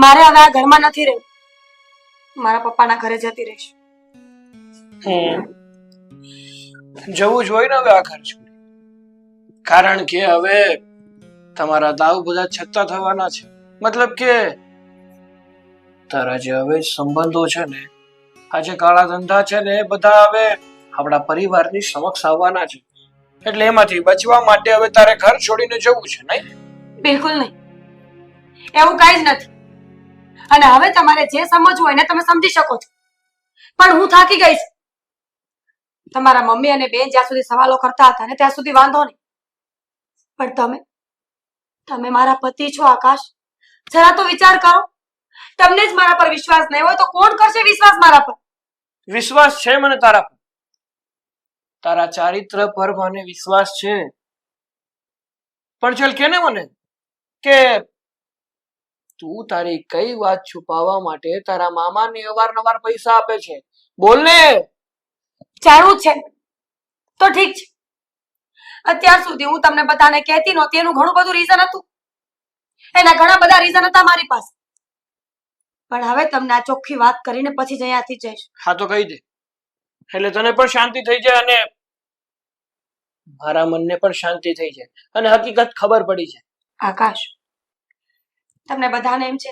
મારે હવે આ ઘરમાં નથી રહેવું. મારા પપ્પાના ઘરે જતી રહીશ. જવું જ હોય ને હવે આ ઘર છોડી, કારણ કે હવે તમારા દાવ બધા છત્તા થવાના છે. મતલબ કે તારા જે હવે સંબંધો છે ને, આ જે કાળા ધંધા છે ને, એ બધા હવે આપણા પરિવારની સમક્ષ આવવાના છે. એટલે એમાંથી બચવા માટે હવે તારે ઘર છોડીને જવું છે, નહીં? બિલકુલ નહીં, એવું કઈ જ નથી. અને હવે તમારે જે સમજવું હોય ને તમે સમજી શકો છો, પણ હું થાકી ગઈ છું. તમારા મમ્મી અને બેન જ્યાં સુધી સવાલો કરતા હતા ને ત્યાં સુધી વાંધો નહીં, પણ તમે મારા પતિ છો આકાશ. જરા તો વિચાર કરો. તમને જ મારા પર વિશ્વાસ નહીં હોય તો કોણ કરશે વિશ્વાસ મારા પર? વિશ્વાસ છે મને તારા પર, તારા ચારિત્ર પર મને વિશ્વાસ છે. પણ ચાલ કે ને મને કે તું તારી કઈ વાત છુપાવવા માટે તારા મામાને અવારનવાર પૈસા આપે છે? બોલ ને. જાણવું જ છે તો ઠીક છે. અત્યાર સુધી હું તમને બધાને કહેતી નહોતી, એનું ઘણું બધું રીઝન હતું. એના ઘણા બધા રીઝન હતા મારી પાસે, પણ હવે તમને આ ચોખ્ખી વાત કરીને પછી જ અહીંયાથી જઈશ. હા તો કહી દે, એટલે તને પણ શાંતિ થઈ જાય અને મારા મનને પણ શાંતિ થઈ જાય અને હકીકત ખબર પડી જાય. આકાશ, તમને બધાને એમ છે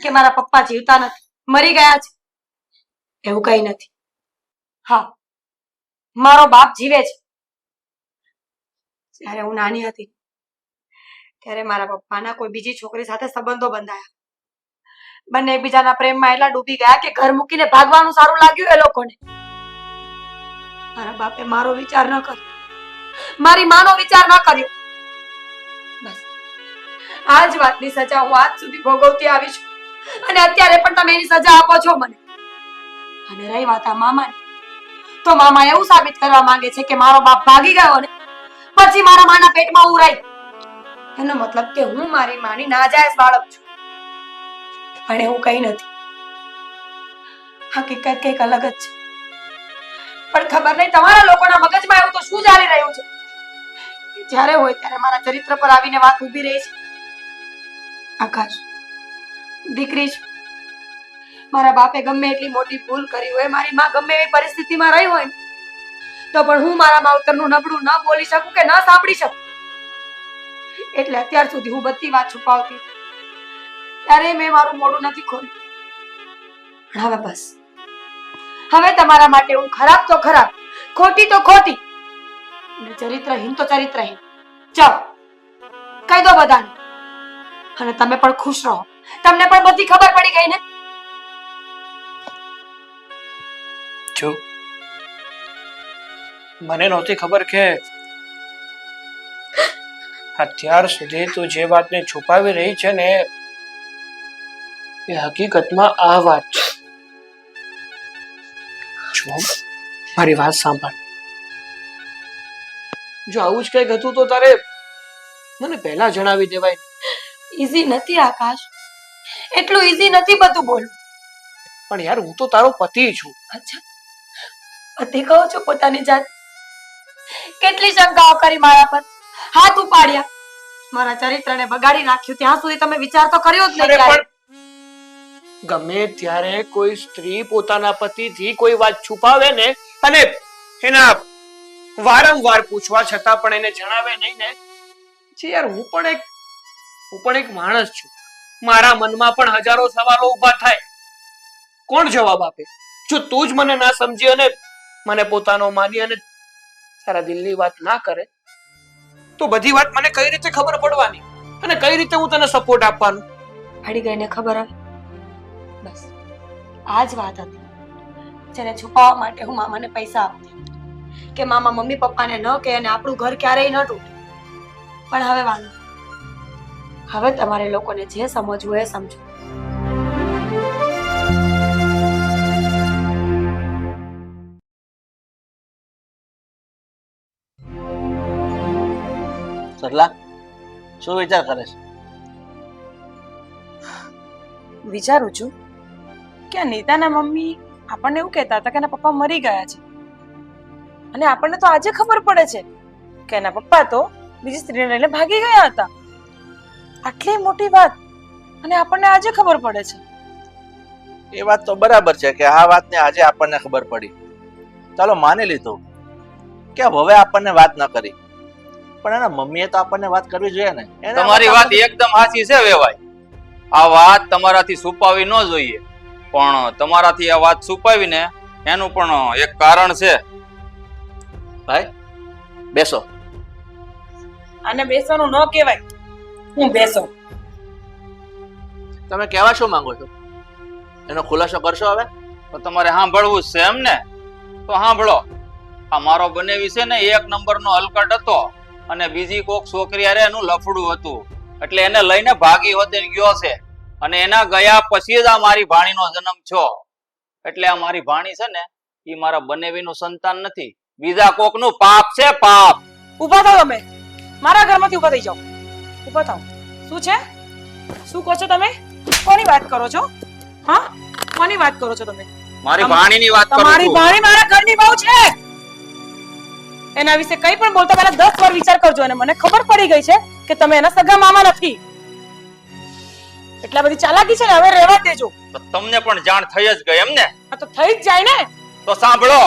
કે મારા પપ્પા જીવતા નથી, મરી ગયા છે. એવું કઈ નથી. હા, મારો બાપ જીવે છે. જ્યારે હું નાની હતી ત્યારે મારા પપ્પાના કોઈ બીજી છોકરી સાથે સંબંધો બંધાયા. બંને એકબીજાના પ્રેમમાં એટલા ડૂબી ગયા કે ઘર મૂકીને ભાગવાનું સારું લાગ્યું એ લોકોને. મારા બાપે મારો વિચાર ન કર્યો, મારી માનો વિચાર ન કર્યો. બસ આ જ વાતની સજા હું આજ સુધી ભોગવતી આવી છું, અને અત્યારે પણ તમે એની સજા આપો છો મને. અને રહી વાત આ મામાની, તો મામા એવું સાબિત કરવા માંગે છે કે મારો બાપ ભાગી ગયો ને પછી મારા માના પેટમાં હું રહી. એનો મતલબ કે હું મારી માની નાજાયજ બાળક છું. પણ એવું કઈ નથી, હકીકત કઈક અલગ જ છે. પણ ખબર નહીં તમારા લોકોના મગજમાં એવું તો શું ચાલી રહ્યું છે. જ્યારે હોય ત્યારે મારા ચરિત્ર પર આવીને વાત ઊભી રહી છે. આકાશ, દીકરી છે. મારા બાપે ગમે એટલી મોટી ભૂલ કરી હોય, મારી માં ગમે એવી પરિસ્થિતિમાં રહી હોય તો પણ હું મારા માવતરનું નબળું ન બોલી શકું કે ન સાંભળી શકું. એટલે અત્યાર સુધી હું બધી વાત છુપાવતી, ત્યારે મેં મારું મોઢું નથી ખોલ્યું. પણ હવે બસ, હવે તમારા માટે હું ખરાબ તો ખરાબ, ખોટી તો ખોટી, અને ચરિત્રહીન તો ચરિત્રહીન. ચાલો કહી દો બધાને, અને તમે પણ ખુશ રહો. તમને પણ બધી ખબર પડી ગઈ ને? જો મને નહોતી ખબર કે અત્યાર સુધી તું જે વાતને છુપાવી રહી છે ને એ હકીકતમાં આ વાત છે. જો મારી વાત સાંભળ. જો આવું જ કંઈક હતું તો તારે મને પહેલા જણાવી દેવાય. ઈઝી નથી આકાશ, એટલું ઈઝી નથી બધું બોલવું. પણ યાર હું તો તારો પતિ છું. અચ્છા, પતિ કહો છો પોતાની જાત? કેટલી શંકાઓ કરી મારા પર, હાથ ઉપાડ્યા, મારા ચરિત્રને બગાડી નાખ્યું. ત્યાં સુધી તમે વિચાર તો કર્યો જ નહીં અરે ક્યારેય. પણ ગમે ત્યારે કોઈ સ્ત્રી પોતાના પતિથી કોઈ વાત છુપાવે ને અને એના વારંવાર પૂછવા છતાં પણ એને જણાવે નહીં ને, જી યાર હું પણ એક માણસ છું. મારા મનમાં પણ હજારો સવાલો ઊભા થાય. કોણ જવાબ આપે? જો તું જ મને ના સમજી અને મને પોતાનો માની અને તારા દિલની વાત ના કરે તો બધી વાત મને કઈ રીતે ખબર પડવાની અને કઈ રીતે હું તને સપોર્ટ આપવાનું? પડી ગઈ ને ખબર હવે. બસ આ જ વાત હતી જેને છુપાવવા માટે હું મામાને પૈસા આપતી કે મામા મમ્મી પપ્પાને ન કહે અને આપણું ઘર ક્યારેય ન તૂટે. પણ હવે વાંધો, હવે તમારે લોકોને જે સમજવું એ સમજો. સરલા શું વિચાર કરે છે? વિચારું છું કે આ નીતાના મમ્મી આપણને એવું કહેતા હતા કે એના પપ્પા મરી ગયા છે, અને આપણને તો આજે ખબર પડે છે કે એના પપ્પા તો બીજી સ્ત્રીને લઈને ભાગી ગયા હતા. આટલી મોટી વાત અને આપણને આજે ખબર પડે છે. એ વાત તો બરાબર છે કે આ વાતને આજે આપણને ખબર પડી. ચાલો માની લીધું કે હવે આપણને વાત ન કરી, પણ એના મમ્મીએ તો આપણને વાત કરવી જોઈએ ને. તમારી વાત એકદમ સાચી છે વેવાઈ. આ વાત તમારાથી છુપાવી ન જોઈએ, પણ તમારાથી આ વાત છુપાવીને એનું પણ એક કારણ છે. ભાઈ બેસો. આને બેસવાનું ન કહેવાય. હું બેસો. તમે કહેવા શું માંગો છો? એનો ખુલાસો કરશો હવે? તો તમારે સાંભળવું જ છે એમ ને? તો સાંભળો. આ મારો બનેવી છે ને એક નંબરનો હલકટ હતો અને બીજી કોક છોકરી હારે એનું લફડું હતું, એટલે એને લઈને ભાગી હોતે ગયો છે. અને એના ગયા પછી જ આ મારી ભાણીનો જન્મ થયો. એટલે આ મારી ભાણી છે ને એ મારા બનેવીનું સંતાન નથી, બીજા કોકનું પાપ છે, પાપ. ઊભા થાઓ તમે. મારા ઘરમાંથી ઊભા થઈ જાઓ. ઊભા થાઓ. શું છે? શું કહો છો તમે? કોની વાત કરો છો? હા, કોની વાત કરો છો તમે? મારી ભાણીની વાત કરું તમારી છું. ભાણી મારા ઘરની બહુ છે. એના વિશે કંઈ પણ બોલતા પહેલા 10 વાર વિચાર કરજો. અને મને ખબર પડી ગઈ છે કે તમે એના સગા મામા નથી. એટલા બધી ચાલાકી છે ને, હવે રહેવા દેજો. તો તમને પણ જાણ થઈ જ ગઈ એમ ને? આ તો થઈ જ જાય ને. તો સાંભળો.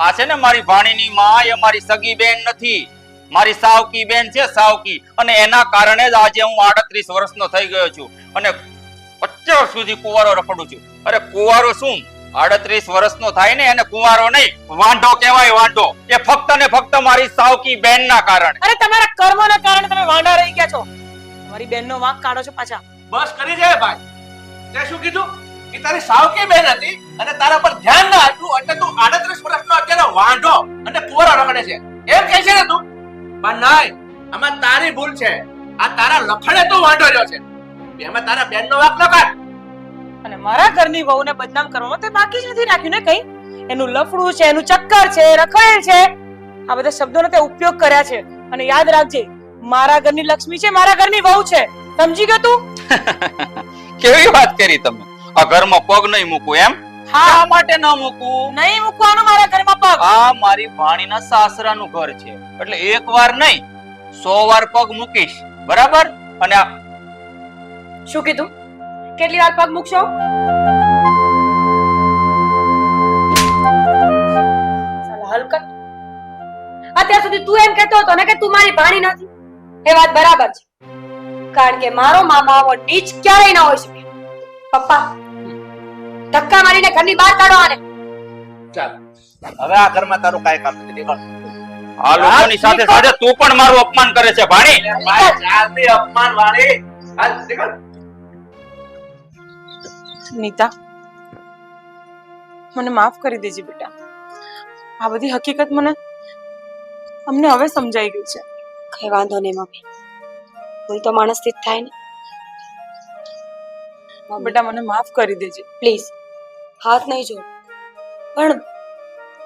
આ છે ને મારી ભાણીની માં એ મારી સગી બેન નથી, મારી સાવકી બેન છે, સાવકી. અને એના કારણે જ આજે હું 38 વર્ષનો થઈ ગયો છું અને 50 સુધી કુંવારો રખડું છું. અરે કુંવારો શું, 38 વર્ષનો થાય ને એને કુંવારો નહીં, વાંઢો કહેવાય, વાંઢો. એ ફક્ત ને ફક્ત મારી સાવકી બેનના કારણે. અરે તમારા કર્મોના કારણે તમે વાંઢા રહી ગયા છો. તમારી બેનનો વાંક કાઢો છો પાછા. બસ કરી જાય ભાઈ. તે શું કીધું કે તારી સાવકી બેન હતી અને તારા પર ધ્યાન ના આપ્યું એટલે તું 38 વર્ષનો અત્યારે વાંઢો અને કુંવારો રખડે છે એમ કહે છે ને તું? પણ નહીં, આમાં તારી ભૂલ છે. આ તારા લખણે તું વાંઢો રહ્યો છે. એમાં તારા બેનનો વાંક ન કાઢ. અને મારા ઘરની વહુને બદનામ કરવામાં તે બાકી જ નથી રાખ્યું ને કઈ. એનું લફડું છે, એનું ચક્કર છે, રખડેલ છે, આ બધા શબ્દોનો તે ઉપયોગ કર્યા છે. અને યાદ રાખજે, મારા ઘરની લક્ષ્મી છે, મારા ઘરની વહુ છે. સમજી ગયો તું? કેવી વાત કરી તમે? આ ઘરમાં પગ નહીં મૂકું એમ? શા માટે ન મૂકું? નહીં મૂકવાનું મારા ઘરમાં પગ. આ મારી ભાણીના સાસરાનું ઘર છે, એટલે એક વાર નહીં 100 વાર પગ મૂકીશ, બરાબર? અને શું કીધું? કેટલી વાર પગ મૂકશો? સાલા હલકટ. અત્યાર સુધી તું એમ કહેતો હતો ને કે તું મારી ભાણી નથી. એ વાત બરાબર છે, કારણ કે મારો મામા આવો નીચ ક્યારેય ના હોઈ શકે. પપ્પા, ધક્કા મારીને ઘરની બહાર કાઢો આને. ચાલ હવે આ ઘરમાં તારું કાંઈ કામ નથી. નીકળ. આ લોકોની સાથે સાથે તું પણ મારું અપમાન કરે છે ભાણી. ભાઈ ચાલતી અપમાન વાળી. હાલ નીકળ. નીતા, મને માફ કરી દેજે બેટા. આ બધી હકીકત અમને હવે સમજાઈ ગઈ છે. કઈ વાંધો નહીં મમ્મી, ભૂલ તો માણસથી જ થાય ને. બેટા મને માફ કરી દેજે. પ્લીઝ હાથ નહીં જોડ. પણ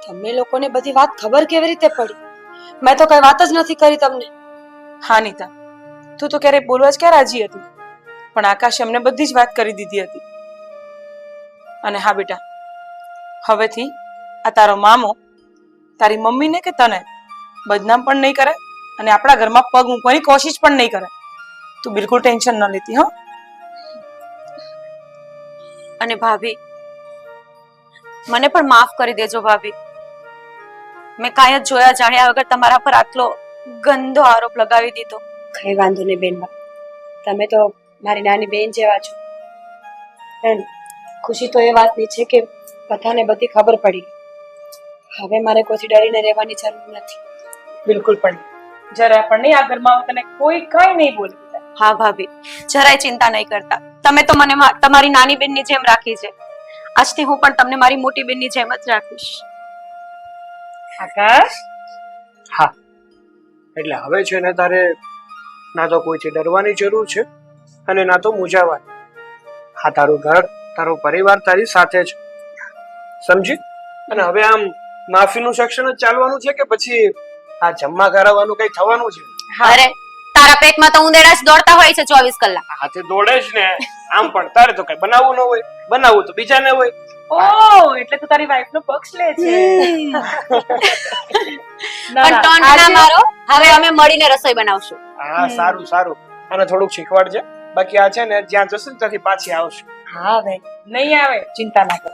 તમને લોકોને બધી વાત ખબર કેવી રીતે પડી? મેં તો કઈ વાત જ નથી કરી તમને. હા નીતા, તું તો ક્યારેય બોલવા જ ક્યાં રાજી હતી, પણ આકાશે અમને બધી જ વાત કરી દીધી હતી. અને હા બેટા, હવેથી આ તારો મામો તારી મમ્મીને કે તને બદનામ પણ નહીં કરે અને આપણા ઘરમાં પગ મૂકવાની કોશિશ પણ નહીં કરે. તું બિલકુલ ટેન્શન ન લેતી. હો. અને ભાભી, મને પણ માફ કરી દેજો ભાભી. મેં કાંઈ જ જોયા જાણ્યા વગર તમારા પર આટલો ગંદો આરોપ લગાવી દીધો. કઈ વાંધો નહીં બેન, તમે તો મારી નાની બેન જેવા છો. પણ ખુશી તો એ વાતની છે કે બધાને બધી ખબર પડી. હવે મારે કોઈથી ડરીને રહેવાની જરૂર નથી. બિલકુલ પણ જરા પણ નહીં. આ ઘરમાં તને કોઈ કઈ નહીં બોલે. હા ભાભી, જરાય ચિંતા નહીં કરતા. તમે તો મને તમારી નાની બેનની જેમ રાખી છે. આજથી હું પણ તમને મારી મોટી બેનની જેમ જ રાખીશ. આકાશ, હા, એટલે હવે છે ને તારે ના તો કોઈથી ડરવાની જરૂર છે અને ના તો મૂંઝાવાની. હા, તારું ઘર, તારો પરિવાર તારી સાથે છે, સમજી? અને હવે આમ માફીનું સેક્શન જ ચાલવાનું છે કે પછી આ જમવા કરાવવાનું કઈ થવાનું છે? અરે તારા પેટમાં તો ઉંદેડા જ દોડતા હોય છે 24 કલાક. હાથે દોડે જ ને. આમ પણ તારે તો કઈ બનાવવું ન હોય, બનાવવું તો બીજાને હોય. ઓ એટલે તું તારી વાઈફ નો પક્ષ લે છે. પણ ટોન્ટ ના મારો. હવે અમે મળીને રસોઈ બનાવશું. હા, સારું સારું. અને થોડુંક શીખવાડજે. બાકી આ છે ને જ્યાં જશે ને ત્યાંથી પાછી આવશે. હા ભાઈ, નહીં આવે, ચિંતા ના કર.